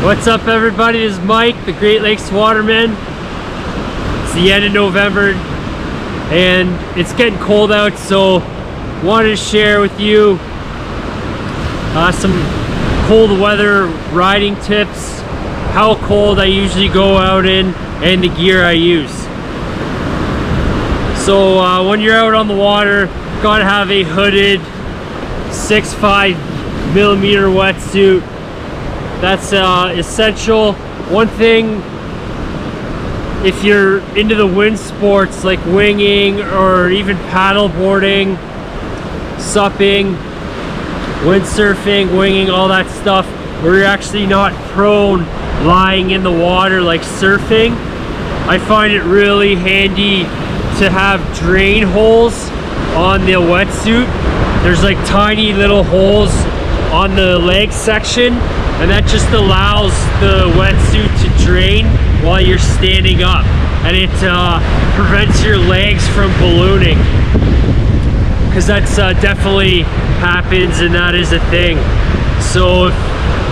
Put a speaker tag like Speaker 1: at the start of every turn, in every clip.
Speaker 1: What's up, everybody? This is Mike, the Great Lakes Waterman. It's the end of November and it's getting cold out, so wanted to share with you some cold weather riding tips, how cold I usually go out in, and the gear I use. So when you're out on the water, gotta have a hooded 6.5 millimeter wetsuit. That's essential. One thing, if you're into the wind sports like winging or even paddle boarding, supping, windsurfing, winging, all that stuff, where you're actually not prone lying in the water like surfing, I find it really handy to have drain holes on the wetsuit. There's like tiny little holes on the leg section, and that just allows the wetsuit to drain while you're standing up, and it prevents your legs from ballooning, because that's definitely happens, and that is a thing. So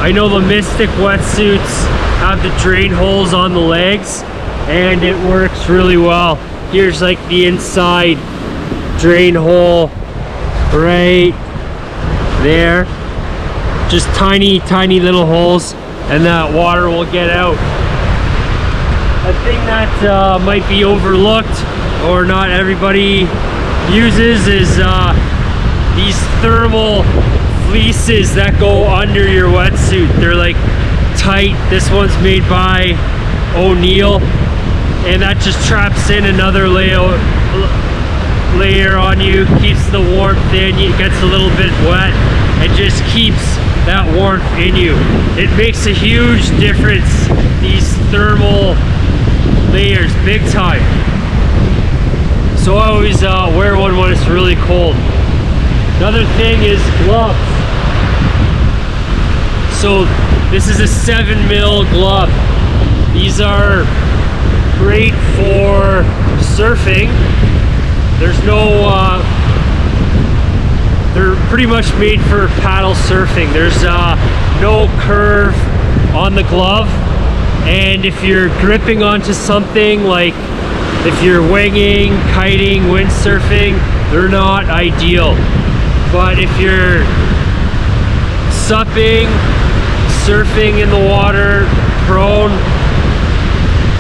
Speaker 1: I know the Mystic wetsuits have the drain holes on the legs, and it works really well. Here's like the inside drain hole right there. Just tiny little holes, and that water will get out. A thing that might be overlooked or not everybody uses is these thermal fleeces that go under your wetsuit. They're like tight. This one's made by O'Neill, and that just traps in another layer on you, keeps the warmth in. It gets a little bit wet and just keeps that warmth in you. It makes a huge difference, these thermal layers, big time. So I always wear one when it's really cold. Another thing is gloves. So this is a 7 mil glove. These are great for surfing. There's no they're pretty much made for paddle surfing. There's no curve on the glove, and if you're gripping onto something, like if you're winging, kiting, windsurfing, they're not ideal. But if you're supping, surfing in the water, prone,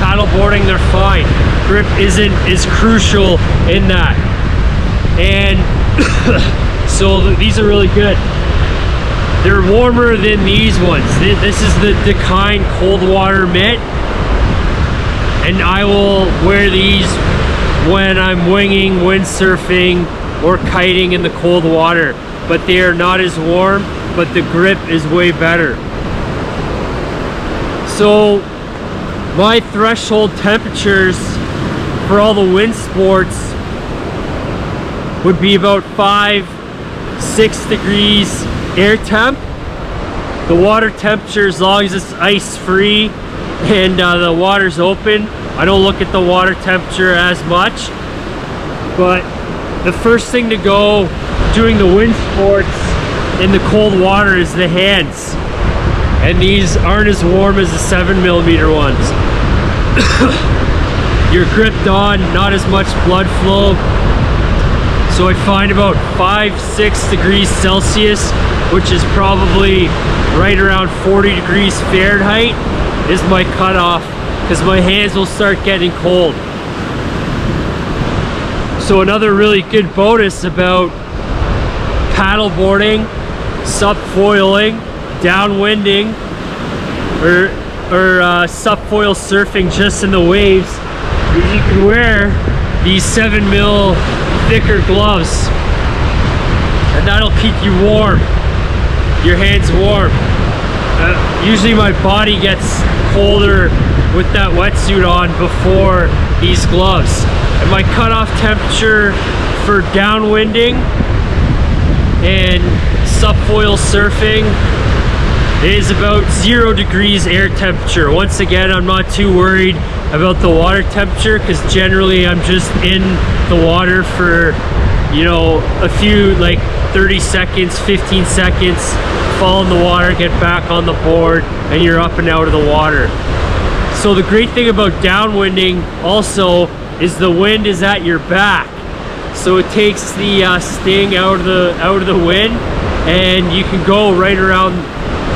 Speaker 1: paddleboarding, they're fine. Grip is crucial in that. And so these are really good. They're warmer than these ones. This is the Dakine cold water mitt, and I will wear these when I'm winging, windsurfing, or kiting in the cold water. But they are not as warm, but the grip is way better. So my threshold temperatures for all the wind sports would be about 5-6 degrees air temp. The water temperature, as long as it's ice free and the water's open, I don't look at the water temperature as much. But the first thing to go doing the wind sports in the cold water is the hands, and these aren't as warm as the 7 millimeter ones. You're gripped on, not as much blood flow. So I find about 5-6 degrees Celsius, which is probably right around 40 degrees Fahrenheit, is my cutoff, because my hands will start getting cold. So another really good bonus about paddleboarding, subfoiling, downwinding, or subfoil surfing just in the waves, is you can wear these 7 mil thicker gloves, and that'll keep you warm, your hands warm. Usually my body gets colder with that wetsuit on before these gloves, and my cutoff temperature for downwinding and subfoil surfing is about 0 degrees air temperature. Once again, I'm not too worried about the water temperature, because generally I'm just in the water for, you know, a few, like 30 seconds, 15 seconds, fall in the water, get back on the board, and you're up and out of the water. So the great thing about downwinding also is the wind is at your back. So it takes the sting out of the wind, and you can go right around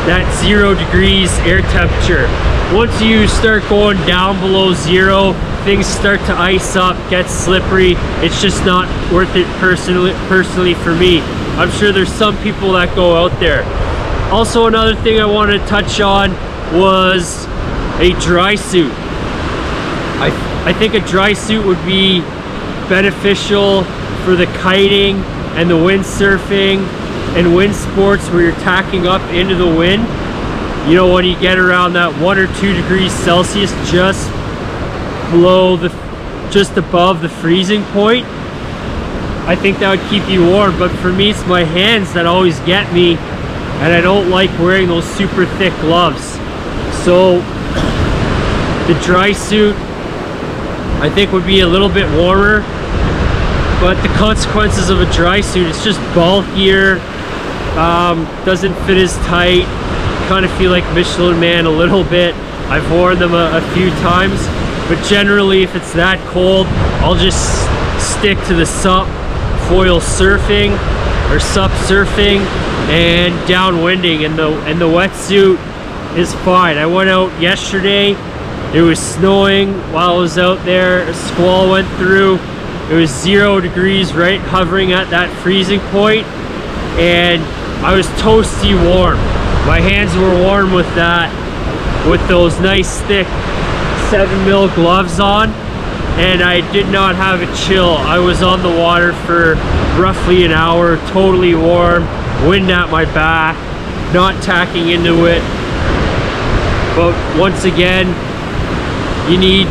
Speaker 1: that 0 degrees air temperature. Once you start going down below 0, things start to ice up, get slippery. It's just not worth it personally for me. I'm sure there's some people that go out there. Also, another thing I wanted to touch on was a dry suit. I think a dry suit would be beneficial for the kiting and the windsurfing and wind sports where you're tacking up into the wind. You know, when you get around that 1 or 2 degrees Celsius, just above the freezing point, I think that would keep you warm. But for me, it's my hands that always get me, and I don't like wearing those super thick gloves. So the dry suit, I think, would be a little bit warmer, but the consequences of a dry suit, it's just bulkier, doesn't fit as tight. Kind of feel like Michelin Man a little bit. I've worn them a few times, but generally if it's that cold, I'll just stick to the SUP foil surfing or SUP surfing and downwinding, and the wetsuit is fine. I went out yesterday, it was snowing while I was out there, a squall went through, it was 0 degrees, right, hovering at that freezing point, and I was toasty warm. My hands were warm with that, with those nice thick 7mm gloves on, and I did not have a chill. I was on the water for roughly an hour, totally warm, wind at my back, not tacking into it. But once again, you need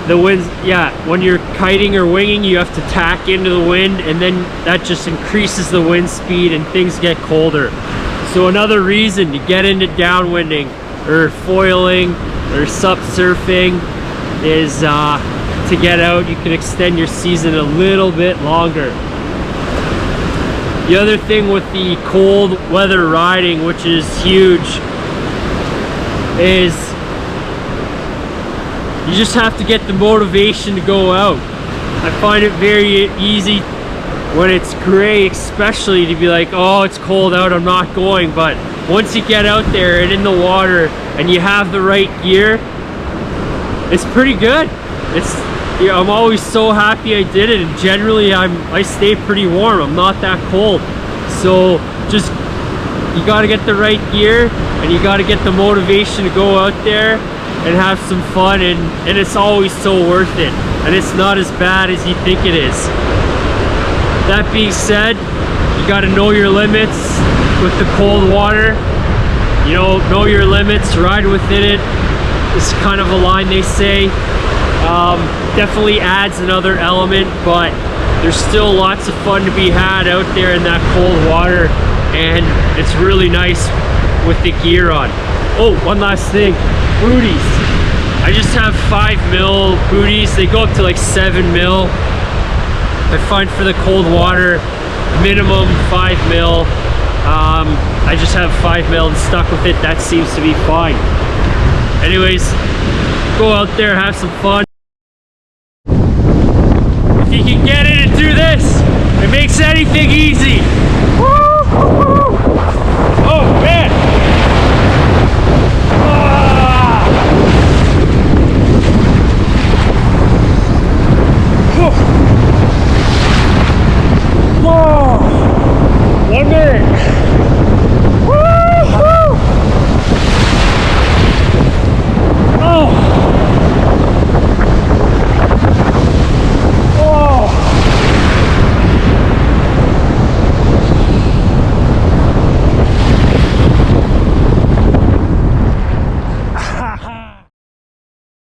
Speaker 1: the wind. Yeah, when you're kiting or winging, you have to tack into the wind, and then that just increases the wind speed and things get colder. So another reason to get into downwinding or foiling or SUP surfing is to get out. You can extend your season a little bit longer. The other thing with the cold weather riding, which is huge, is you just have to get the motivation to go out. I find it very easy when it's gray, especially, to be like, oh, it's cold out, I'm not going. But once you get out there and in the water and you have the right gear, it's pretty good. It's, you know, I'm always so happy I did it, and generally I stay pretty warm. I'm not that cold. So just, you got to get the right gear, and you got to get the motivation to go out there and have some fun, and it's always so worth it, and it's not as bad as you think it is. That being said, you got to know your limits with the cold water. You know your limits, ride within it. It's kind of a line they say. Definitely adds another element, but there's still lots of fun to be had out there in that cold water, and it's really nice with the gear on. Oh, one last thing, booties. I just have 5mm booties. They go up to like 7mm. I find for the cold water, minimum 5mm. I just have 5mm and stuck with it. That seems to be fine. Anyways, go out there, have some fun. If you can get it and do this, it makes anything easy. Woo!